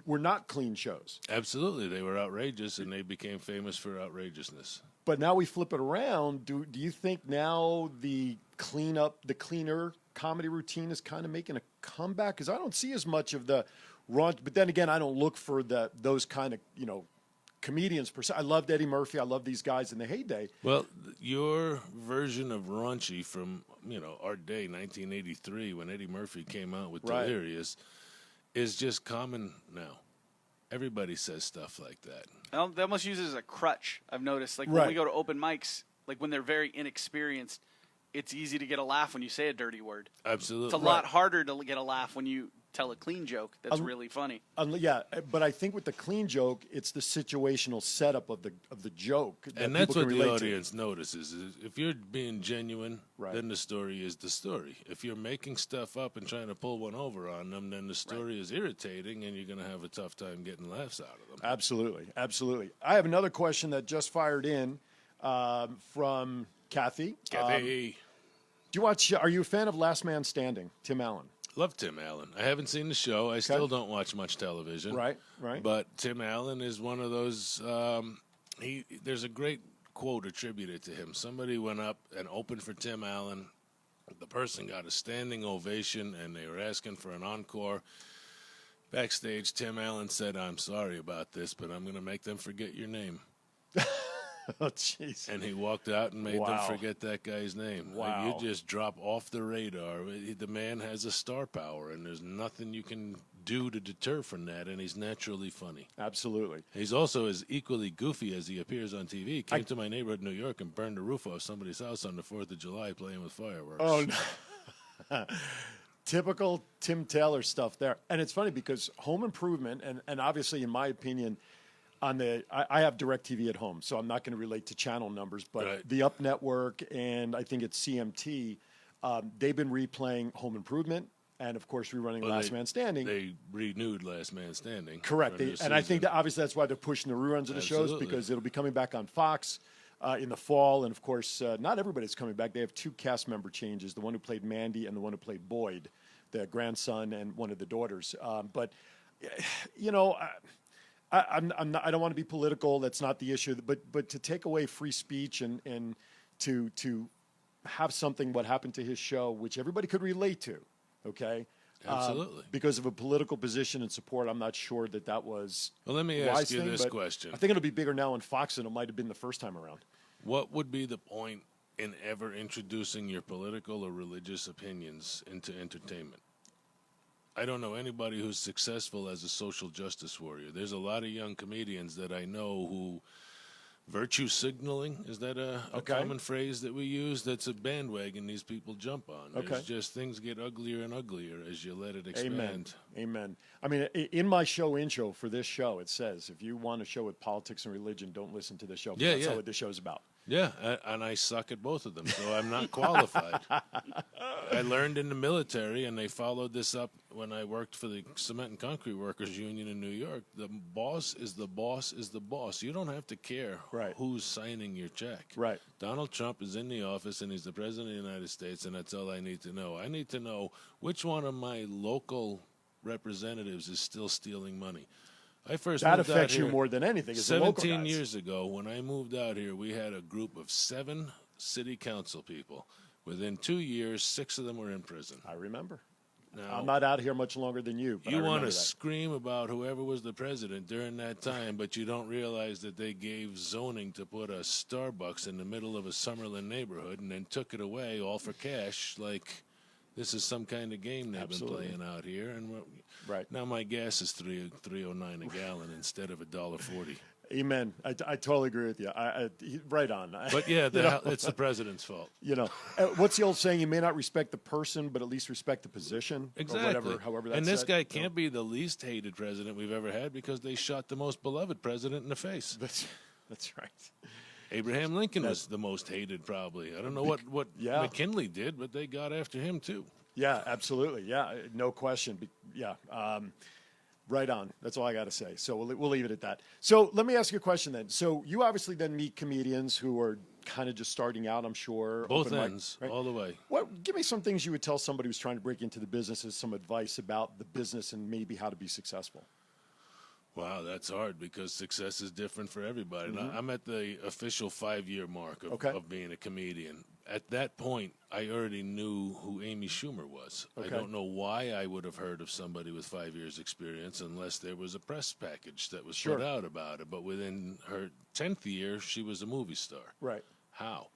were not clean shows. Absolutely. They were outrageous, and they became famous for outrageousness. But now we flip it around. Do you think now the cleaner comedy routine is kind of making a comeback? Because I don't see as much of the raunch. But then again, I don't look for those kind of comedians per se. I loved Eddie Murphy. I love these guys in the heyday. Well, your version of raunchy from our day, 1983, when Eddie Murphy came out with Delirious, is just common now. Everybody says stuff like that. They almost use it as a crutch. I've noticed, like when we go to open mics, like when they're very inexperienced, it's easy to get a laugh when you say a dirty word. Absolutely. It's a lot harder to get a laugh when you tell a clean joke that's really funny. Yeah, but I think with the clean joke, it's the situational setup of the joke. And that's what the audience notices. Is if you're being genuine, then the story is the story. If you're making stuff up and trying to pull one over on them, then the story is irritating, and you're going to have a tough time getting laughs out of them. Absolutely, absolutely. I have another question that just fired in from Kathy. Do you watch? Are you a fan of Last Man Standing? Tim Allen. Love Tim Allen. I haven't seen the show. I still don't watch much television. Right. But Tim Allen is one of those. There's a great quote attributed to him. Somebody went up and opened for Tim Allen. The person got a standing ovation, and they were asking for an encore. Backstage, Tim Allen said, "I'm sorry about this, but I'm going to make them forget your name." Oh, jeez. And he walked out and made them forget that guy's name. Wow. Like, you just drop off the radar. The man has a star power, and there's nothing you can do to deter from that, and he's naturally funny. Absolutely. He's also as equally goofy as he appears on TV. He came to my neighborhood in New York and burned the roof off somebody's house on the 4th of July playing with fireworks. Oh, no. Typical Tim Taylor stuff there. And it's funny because Home Improvement, and obviously, in my opinion, I have DirecTV at home, so I'm not going to relate to channel numbers, but the Up Network and I think it's CMT, they've been replaying Home Improvement and of course rerunning Last Man Standing. They renewed Last Man Standing. Correct. And I think that obviously that's why they're pushing the reruns of the shows, Absolutely. because it'll be coming back on Fox in the fall. And of course, not everybody's coming back. They have 2 cast member changes: the one who played Mandy and the one who played Boyd, the grandson and one of the daughters. But you know, I don't want to be political. That's not the issue. But to take away free speech and to have something what happened to his show, which everybody could relate to, okay? Absolutely. Because of a political position and support, I'm not sure that was. Well, let me a wise ask you thing, this but question. I think it'll be bigger now on Fox than it might have been the first time around. What would be the point in ever introducing your political or religious opinions into entertainment? I don't know anybody who's successful as a social justice warrior. There's a lot of young comedians that I know who virtue signaling, is that a common phrase that we use? That's a bandwagon these people jump on. There's just things get uglier and uglier as you let it expand. Amen. I mean, in my show intro for this show, it says, if you want a show with politics and religion, don't listen to this show. That's not what this show's about. Yeah, and I suck at both of them, so I'm not qualified. I learned in the military, and they followed this up when I worked for the Cement and Concrete Workers Union in New York. The boss is the boss is the boss. You don't have to care who's signing your check. Right. Donald Trump is in the office, and he's the president of the United States, and that's all I need to know. I need to know which one of my local representatives is still stealing money. That affects you more than anything. 17 years ago, when I moved out here, we had a group of 7 city council people. Within 2 years, 6 of them were in prison. I remember. Now, I'm not out here much longer than you. But you want to scream about whoever was the president during that time, but you don't realize that they gave zoning to put a Starbucks in the middle of a Summerlin neighborhood and then took it away all for cash, like this is some kind of game they've been playing out here. And now my gas is $3.09 a gallon instead of $1.40. Amen. I totally agree with you. Right on. But yeah, it's the president's fault. You know, what's the old saying? You may not respect the person, but at least respect the position. Exactly. Or whatever, however that's and this said. guy can't be the least hated president we've ever had because they shot the most beloved president in the face. That's right. Abraham Lincoln was the most hated, probably. I don't know what McKinley did, but they got after him too. Yeah, absolutely. Yeah, no question. Yeah. Right on. That's all I got to say. So we'll leave it at that. So let me ask you a question then. So you obviously then meet comedians who are kind of just starting out, I'm sure. Both ends, all the way. Give me some things you would tell somebody who's trying to break into the business as some advice about the business and maybe how to be successful. Wow, that's hard because success is different for everybody. Mm-hmm. I'm at the official 5-year mark of being a comedian. At that point, I already knew who Amy Schumer was. I don't know why I would have heard of somebody with 5 years' experience unless there was a press package that was put out about it. But within her 10th year, she was a movie star. Right. How?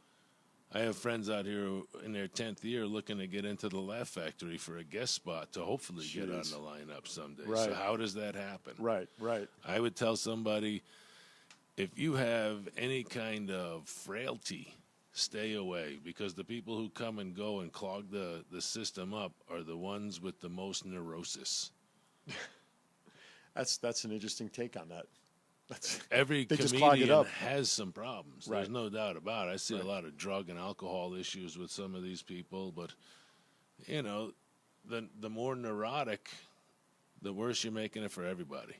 I have friends out here in their 10th year looking to get into the Laugh Factory for a guest spot to hopefully get on the lineup someday. Right. So how does that happen? Right. I would tell somebody, if you have any kind of frailty, stay away, because the people who come and go and clog the system up are the ones with the most neurosis. That's an interesting take on that. Every comedian has some problems. There's no doubt about it. I see a lot of drug and alcohol issues with some of these people, but you know, the more neurotic, the worse you're making it for everybody.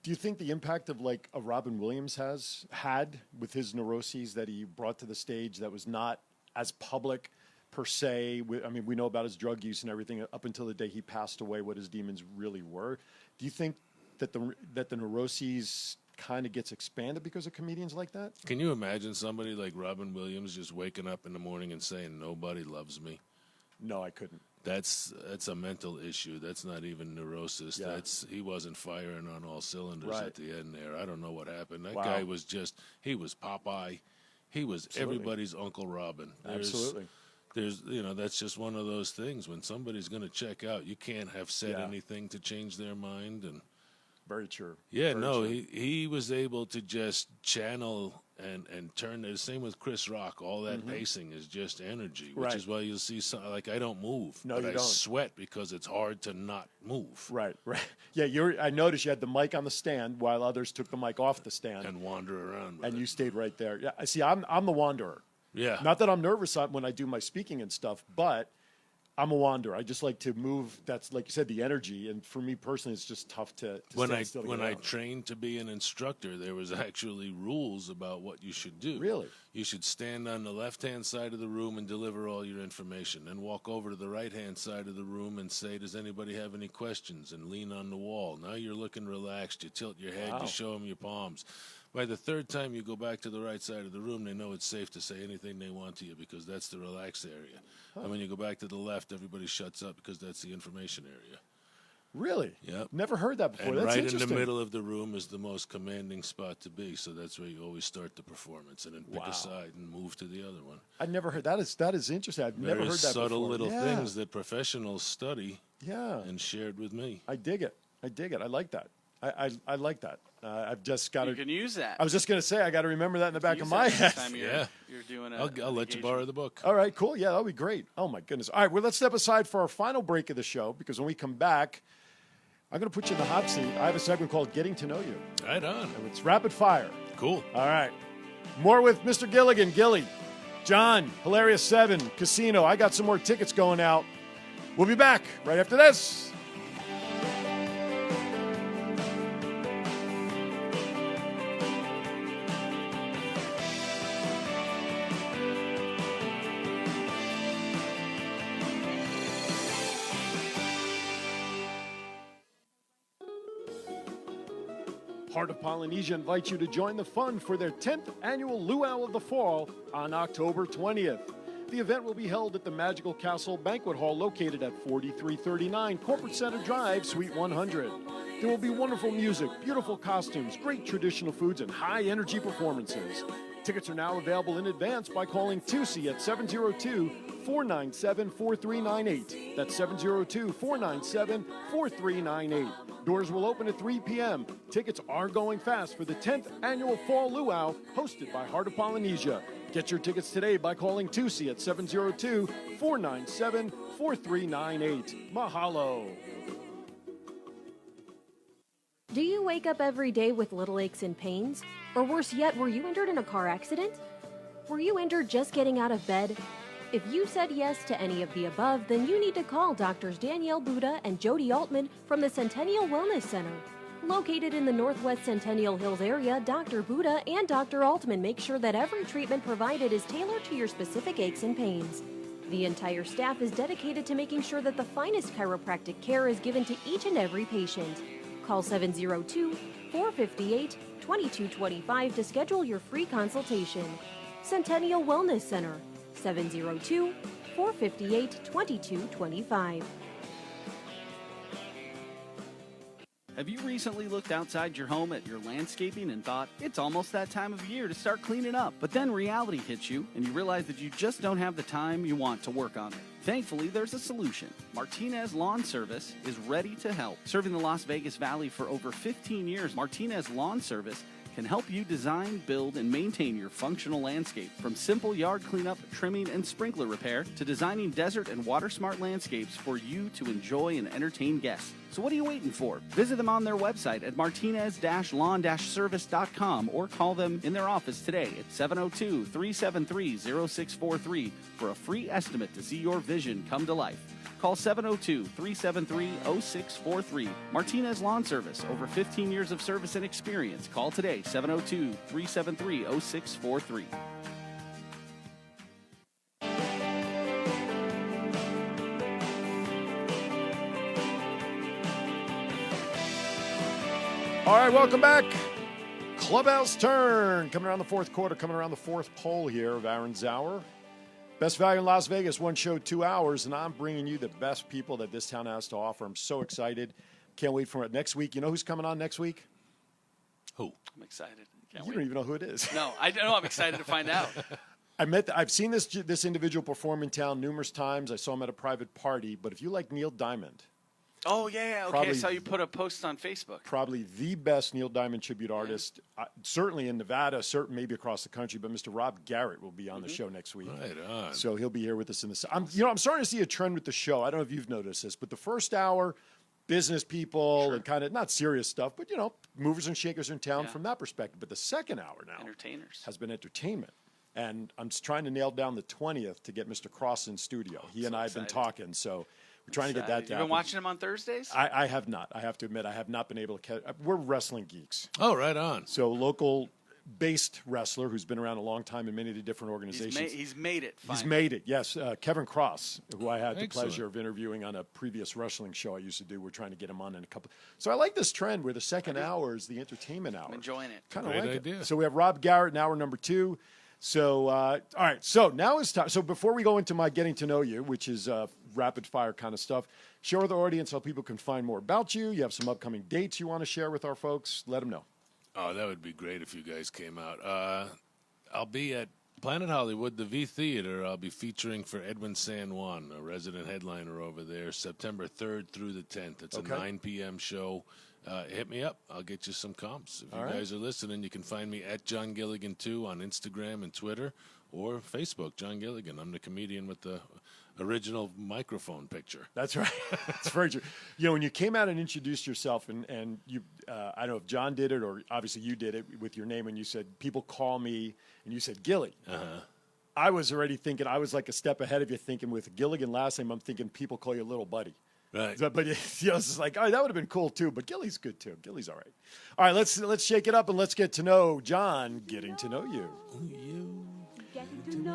Do you think the impact of like a Robin Williams has had with his neuroses that he brought to the stage that was not as public per se? I mean, we know about his drug use and everything up until the day he passed away, what his demons really were. Do you think that the neuroses kind of gets expanded because of comedians like that? Can you imagine somebody like Robin Williams just waking up in the morning and saying, "Nobody loves me"? No, I couldn't. That's a mental issue. That's not even neurosis. Yeah. He wasn't firing on all cylinders at the end there. I don't know what happened. That Wow. guy was he was Popeye. He was everybody's Uncle Robin. Absolutely. That's just one of those things. When somebody's going to check out, you can't have said anything to change their mind. And very true. Yeah, he was able to just channel and turn it. Same with Chris Rock. All that pacing is just energy, which is why you'll see like I don't move, but I sweat because it's hard to not move. Right. Yeah, I noticed you had the mic on the stand while others took the mic off the stand and wander around. And you stayed right there. Yeah, I see. I'm the wanderer. Yeah. Not that I'm nervous when I do my speaking and stuff, but I'm a wanderer. I just like to move. That's, like you said, the energy. And for me personally, it's just tough to stand still. When I trained to be an instructor, there was actually rules about what you should do. Really? You should stand on the left-hand side of the room and deliver all your information. Then walk over to the right-hand side of the room and say, does anybody have any questions? And lean on the wall. Now you're looking relaxed. You tilt your head. You show them your palms. By the third time you go back to the right side of the room, they know it's safe to say anything they want to you because that's the relaxed area. And when you go back to the left, everybody shuts up because that's the information area. Really? Yep. Never heard that before. And That's right interesting. in the middle of the room is the most commanding spot to be, so that's where you always start the performance and then pick a side and move to the other one. I never heard that. Is interesting. I've never heard that before. Subtle little things that professionals study and shared with me. I dig it. I like that. I like that. I've just got to. You can use that. I was just going to say, I got to remember that in the back of my head. You're doing I'll let you borrow the book. All right, cool. Yeah, that'll be great. Oh, my goodness. All right, well, let's step aside for our final break of the show because when we come back, I'm going to put you in the hot seat. I have a segment called Getting to Know You. Right on. And it's rapid fire. Cool. All right. More with Mr. Gilligan, Gilly, John, Hilarious 7, Casino. I got some more tickets going out. We'll be back right after this. Heart of Polynesia invites you to join the fun for their 10th annual Luau of the Fall on October 20th. The event will be held at the Magical Castle Banquet Hall located at 4339 Corporate Center Drive, Suite 100. There will be wonderful music, beautiful costumes, great traditional foods, and high-energy performances. Tickets are now available in advance by calling Tusi at 702-497-4398. That's 702-497-4398. Doors will open at 3 p.m. Tickets are going fast for the 10th annual Fall Luau hosted by Heart of Polynesia. Get your tickets today by calling Tusi at 702-497-4398. Mahalo. Do you wake up every day with little aches and pains? Or worse yet, were you injured in a car accident? Were you injured just getting out of bed? If you said yes to any of the above, then you need to call Doctors Danielle Buddha and Jody Altman from the Centennial Wellness Center. Located in the Northwest Centennial Hills area, Dr. Buddha and Dr. Altman make sure that every treatment provided is tailored to your specific aches and pains. The entire staff is dedicated to making sure that the finest chiropractic care is given to each and every patient. Call 702-458-2225 to schedule your free consultation. Centennial Wellness Center, 702-458-2225. Have you recently looked outside your home at your landscaping and thought, it's almost that time of year to start cleaning up? But then reality hits you and you realize that you just don't have the time you want to work on it. Thankfully, there's a solution. Martinez Lawn Service is ready to help. Serving the Las Vegas Valley for over 15 years, Martinez Lawn Service can help you design, build, and maintain your functional landscape. From simple yard cleanup, trimming, and sprinkler repair to designing desert and water-smart landscapes for you to enjoy and entertain guests. So what are you waiting for? Visit them on their website at martinez-lawn-service.com or call them in their office today at 702-373-0643 for a free estimate to see your vision come to life. Call 702-373-0643. Martinez Lawn Service, over 15 years of service and experience. Call today, 702-373-0643. All right, welcome back. Clubhouse Turn. Coming around the fourth quarter, coming around the fourth pole here of Aaron's Hour. Best value in Las Vegas, one show, 2 hours, and I'm bringing you the best people that this town has to offer. I'm so excited. Can't wait for it next week. You know who's coming on next week? Who? I'm excited. Can't You wait. don't even know who it is. No, I don't know. I'm excited to find out. I've seen this individual perform in town numerous times. I saw him at a private party. But if you like Neil Diamond, Oh, yeah. Okay, Probably- I saw you put a post on Facebook. probably the best Neil Diamond tribute artist, certainly in Nevada, maybe across the country. But Mr. Rob Garrett will be on the show next week. Right on. So he'll be here with us in the. I'm starting to see a trend with the show. I don't know if you've noticed this, but the first hour, business people and kind of not serious stuff, but movers and shakers in town from that perspective. But the second hour now Entertainers. has been entertainment. And I'm just trying to nail down the 20th to get Mr. Cross in studio. He and I have been talking, so we're trying to get that You've down. been watching him on Thursdays? I have not. I have to admit, I have not been able to catch. We're wrestling geeks. Oh, right on. So local-based wrestler who's been around a long time in many of the different organizations. He's made it. He's Finally. made it, yes. Kevin Cross, who I had the Excellent. pleasure of interviewing on a previous wrestling show I used to do. We're trying to get him on in a couple. So I like this trend where the second hour is the entertainment hour. I'm enjoying it. Kind of Great like idea. it. So we have Rob Garrett in hour number 2. So, all right. So now it's time. So before we go into my getting to know you, which is rapid fire kind of stuff, share with the audience how people can find more about you. You have some upcoming dates you want to share with our folks. Let them know. Oh, that would be great if you guys came out. I'll be at Planet Hollywood, the V Theater. I'll be featuring for Edwin San Juan, a resident headliner over there, September 3rd through the 10th. It's a 9 p.m. show. Hit me up. I'll get you some comps. If you guys are listening, you can find me at John Gilligan 2 on Instagram and Twitter or Facebook, John Gilligan. I'm the comedian with the original microphone picture. That's right. That's very true. You know, when you came out and introduced yourself, and you, I don't know if John did it or obviously you did it with your name, and you said, people call me, and you said, Gilly. I was already thinking, I was like a step ahead of you thinking with Gilligan last name, I'm thinking people call you little buddy. Right. But you know, it's just like, oh, that would have been cool too. But Gilly's good too. Gilly's all right. All right, let's shake it up and let's get to know John. Getting to know you.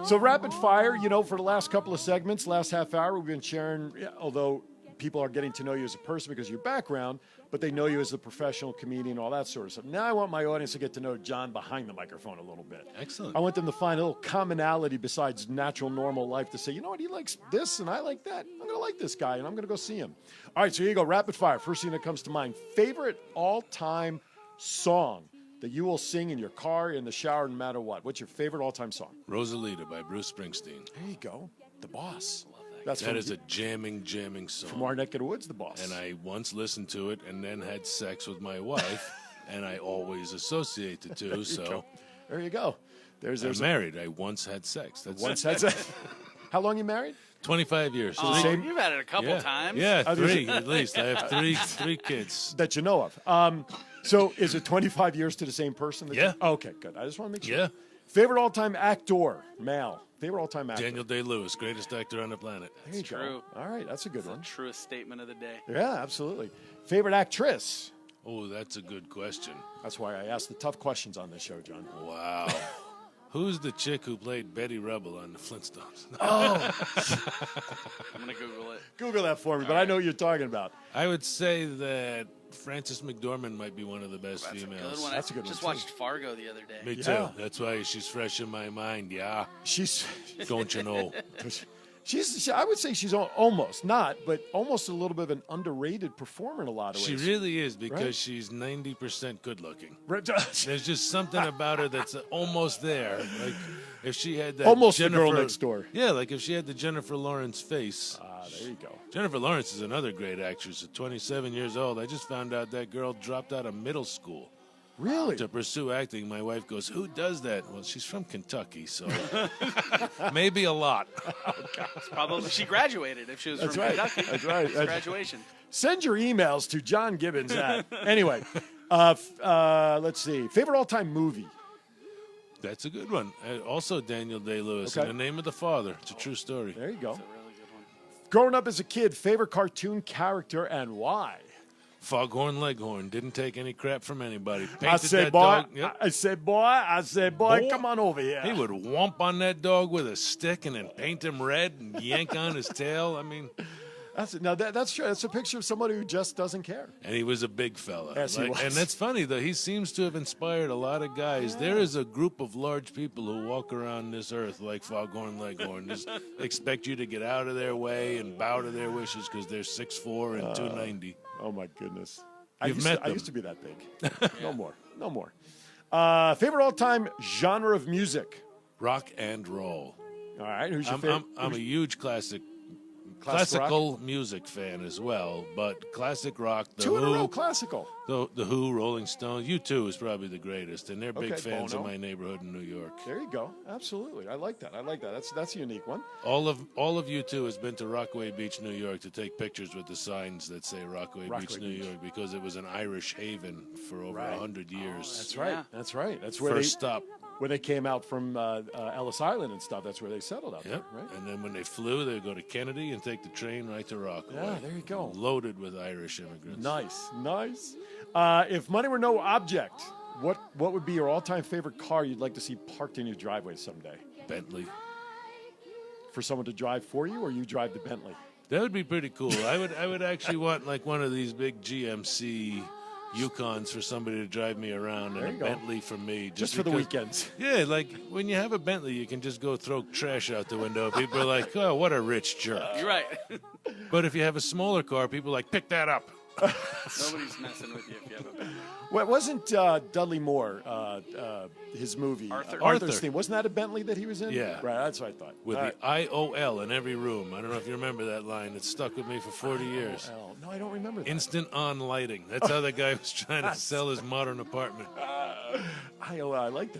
So rapid fire. You know, for the last couple of segments, last half hour, we've been sharing. Although people are getting to know you as a person because of your background, but they know you as a professional comedian, all that sort of stuff. Now I want my audience to get to know John behind the microphone a little bit. Excellent. I want them to find a little commonality besides natural, normal life to say, you know what, he likes this and I like that. I'm going to like this guy and I'm going to go see him. All right, so here you go, rapid fire. First thing that comes to mind, favorite all-time song that you will sing in your car, in the shower, no matter what. What's your favorite all-time song? Rosalita by Bruce Springsteen. There you go, The Boss. That is a jamming song. From our neck of the woods, The Boss. And I once listened to it and then had sex with my wife, and I always associate the two. There you go. I'm married. I once had sex. Once had sex. How long you married? 25 years. Oh, you've had it a couple times. Yeah, 3 at least. I have three kids. That you know of. So is it 25 years to the same person? Yeah. Okay, good. I just want to make sure. Yeah. Favorite all-time actor, male. Favorite all-time actor. Daniel Day-Lewis, greatest actor on the planet. There you go. True. All right, that's a good one. Truest statement of the day. Yeah, absolutely. Favorite actress. Oh, that's a good question. That's why I ask the tough questions on this show, John. Wow. Who's the chick who played Betty Rubble on the Flintstones? I'm going to Google it. Google that for me, but I know what you're talking about. I would say that Frances McDormand might be one of the best That's females. a good one. That's a good I just one, watched Fargo the other day. Me too. That's why she's fresh in my mind. Yeah. She's Don't you know? I would say she's almost not, but almost a little bit of an underrated performer in a lot of She ways. really is because Right? she's 90% good looking. Right. There's just something about her that's almost there. Like if she had that Almost the Jennifer, girl next door. Yeah, like if she had the Jennifer Lawrence face. There you go. Jennifer Lawrence is another great actress. At 27 years old, I just found out that girl dropped out of middle school Really? to pursue acting. My wife goes, "Who does that?" Well, she's from Kentucky, so maybe a lot. Probably she graduated if she was That's from right. Kentucky. That's right. It's graduation. Send your emails to John Gibbons at. Anyway, let's see. Favorite all-time movie? That's a good one. Also, Daniel Day-Lewis. Okay. In the Name of the Father. It's a true story. There you go. It's a really good one. Growing up as a kid, favorite cartoon character and why? Foghorn Leghorn didn't take any crap from anybody. I Painted say, that boy. dog- Yep. I say, boy, Boy. come on over here. He would whomp on that dog with a stick and then paint him red and yank on his tail. I mean, That's true. That's a picture of somebody who just doesn't care. and he was a big fella. Yes, he was. And that's funny, though. He seems to have inspired a lot of guys. There is a group of large people who walk around this earth like Foghorn Leghorn. Just expect you to get out of their way and bow to their wishes because they're 6'4" and 290. Oh, my goodness. You've met I them. used to be that big. No more. No more. Favorite all-time genre of music? Rock and roll. All right. Who's your I'm favorite? a huge classical music fan as well, but classic rock, the Two in a row Who, classical. the Who, Rolling Stones, U2 is probably the greatest, and they're big Okay, fans Bono. of my neighborhood in New York. There you go. Absolutely. I like that. That's a unique one. All of U2 has been to Rockaway Beach, New York, to take pictures with the signs that say Rockaway Beach, New York, because it was an Irish haven for over 100 years. That's right. Yeah. That's right. That's where First stop. when they came out from Ellis Island and stuff. That's where they settled out Yep. there, right? And then when they flew, they would go to Kennedy and take the train right to Rockaway. Yeah, there you go. Loaded with Irish immigrants. Nice. If money were no object, what would be your all-time favorite car you'd like to see parked in your driveway someday? Bentley. For someone to drive for you, or you drive the Bentley? That would be pretty cool. I would actually want like one of these big GMC Yukons for somebody to drive me around, There and you a go. Bentley for me. Just for the because- weekends. Yeah, like when you have a Bentley, you can just go throw trash out the window. People are like, "Oh, what a rich jerk." You're right. But if you have a smaller car, people are like, "Pick that up." Nobody's messing with you if you have a Bentley. Well, wasn't Dudley Moore, his movie, Arthur. Arthur's Theme, wasn't that a Bentley that he was in? Yeah. Right, that's what I thought. With All the IOL in every room. I don't know if you remember that line. It stuck with me for 40 years. right. No, I don't remember that. Instant on lighting. That's how the guy was trying to sell his modern apartment. I like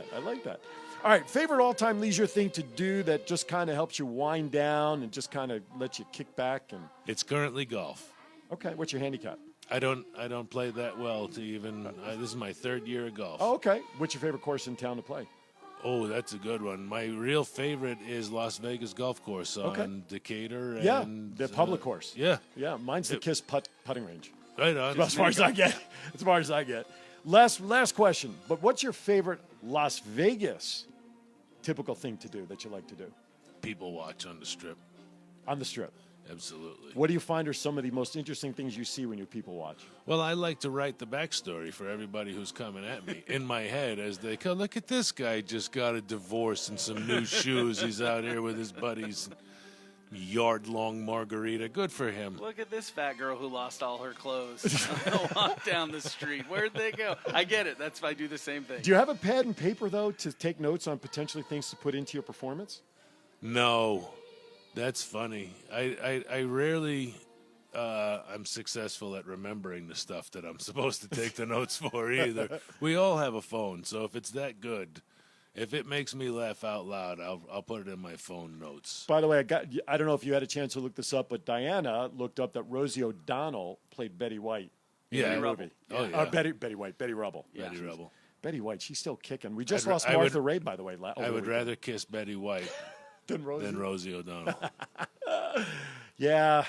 that. All right, favorite all-time leisure thing to do that just kind of helps you wind down and just kind of lets you kick back and. It's currently golf. Okay, what's your handicap? I don't play that well to even. This is my third year of golf. Oh, okay. What's your favorite course in town to play? Oh, that's a good one. My real favorite is Las Vegas Golf Course on Decatur. Yeah, And, the public course. Yeah, Yeah, mine's the Kiss putting range. right on. As far as I get. As far as I get. Last question. But what's your favorite Las Vegas typical thing to do that you like to do People watch on the Strip. on the Strip? Absolutely. What do you find are some of the most interesting things you see when you people watch? Well, I like to write the backstory for everybody who's coming at me in my head as they go, look at this guy just got a divorce and some new shoes. He's out here with his buddies. Yard-long margarita. Good for him. Look at this fat girl who lost all her clothes. Walk down the street. Where'd they go? I get it. I do the same thing. Do you have a pad and paper, though, to take notes on potentially things to put into your performance? No. That's funny. I rarely I'm successful at remembering the stuff that I'm supposed to take the notes for either. We all have a phone, so if it's that good, if it makes me laugh out loud, I'll put it in my phone notes. By the way, I don't know if you had a chance to look this up, but Diana looked up that Rosie O'Donnell played Betty White in Yeah. the movie. Oh, yeah. Betty White, Betty Rubble. Betty Rebel. Betty White, she's still kicking. We just I'd ra- lost I would- Martha Ray, by the way. over I the would weekend. rather kiss Betty White than Rosie. than Rosie O'Donnell. Yeah,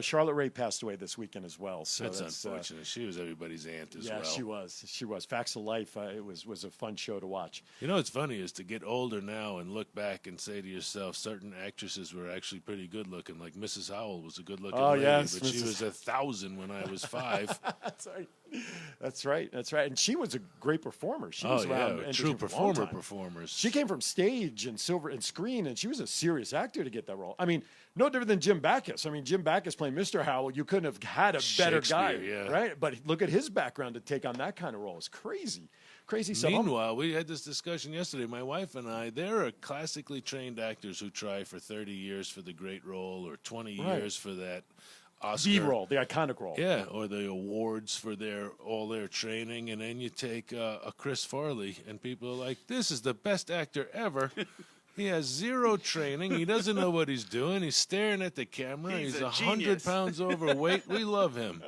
Charlotte Ray passed away this weekend as well. So That's unfortunate. She was everybody's aunt as Yeah, well. she was. She was. Facts of Life. It was a fun show to watch. You know what's funny is to get older now and look back and say to yourself, certain actresses were actually pretty good looking. Like Mrs. Howell was a good looking lady, yes, but she Mrs. was 1,000 when I was 5. That's right. And she was a great performer. She was around a true entertainment for a long time. performers. She came from stage and silver and screen, and she was a serious actor to get that role. I mean, no different than Jim Backus. I mean, Jim Backus playing Mr. Howell, you couldn't have had a better guy, Shakespeare, yeah. right? But look at his background to take on that kind of role. It's crazy. Crazy stuff. Meanwhile, we had this discussion yesterday, my wife and I. There are classically trained actors who try for 30 years for the great role or 20 Right. years for that Oscar. The role, the iconic role. Yeah, or the awards for all their training, and then you take a Chris Farley, and people are like, "This is the best actor ever." He has zero training. He doesn't know what he's doing. He's staring at the camera. He's He's a 100 genius. pounds overweight. We love him.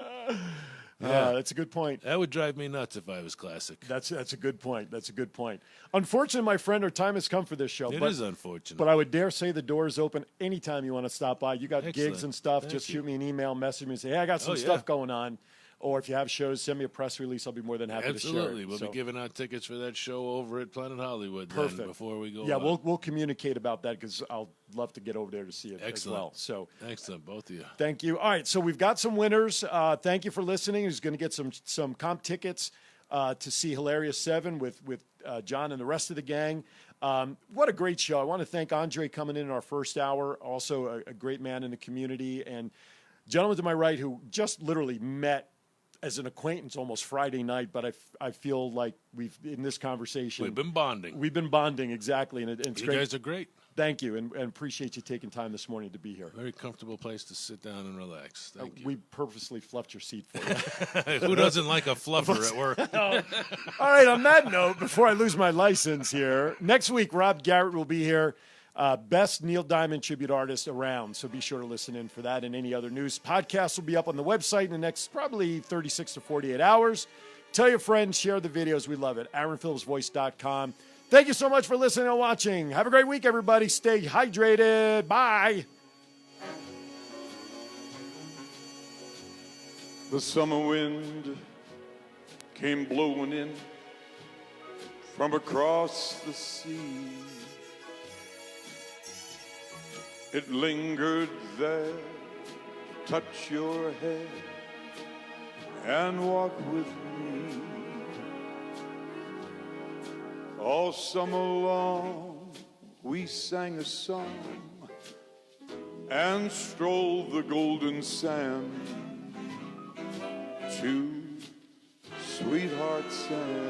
That's a good point. That would drive me nuts if I was classic. That's a good point. That's a good point. Unfortunately, my friend, our time has come for this show. It is unfortunate. But I would dare say the door is open anytime you want to stop by. You got gigs Excellent. and stuff. Thank just you. shoot me an email, message me, and say, hey, I got some Oh, yeah. stuff going on. Or if you have shows, send me a press release. I'll be more than happy Absolutely. to share it. We'll So, be giving out tickets for that show over at Planet Hollywood perfect. then before we go Yeah, out. we'll communicate about that because I'll love to get over there to see it Excellent. as well. So Excellent, both of you. thank you. All right, so we've got some winners. Thank you for listening. Who's going to get some comp tickets to see Hilarious 7 with John and the rest of the gang. What a great show. I want to thank Andre coming in our first hour, also a great man in the community, and gentleman to my right who just literally met as an acquaintance almost Friday night, but I feel like we've, in this conversation. We've been bonding. We've been bonding, exactly, and it's You great. guys are great. Thank you, and appreciate you taking time this morning to be here. Very comfortable place to sit down and relax. Thank you. We purposely fluffed your seat for you. Who doesn't like a fluffer at work? All right, on that note, before I lose my license here, next week, Rob Garrett will be here. Best Neil Diamond tribute artist around, so be sure to listen in for that and any other news. Podcasts will be up on the website in the next probably 36 to 48 hours. Tell your friends, share the videos. We love it. AaronPhillipsVoice.com. Thank you so much for listening and watching. Have a great week, everybody. Stay hydrated. Bye. The summer wind came blowing in from across the sea. It lingered there to touch your head and walk with me. All summer long we sang a song and strolled the golden sand to sweetheart sand.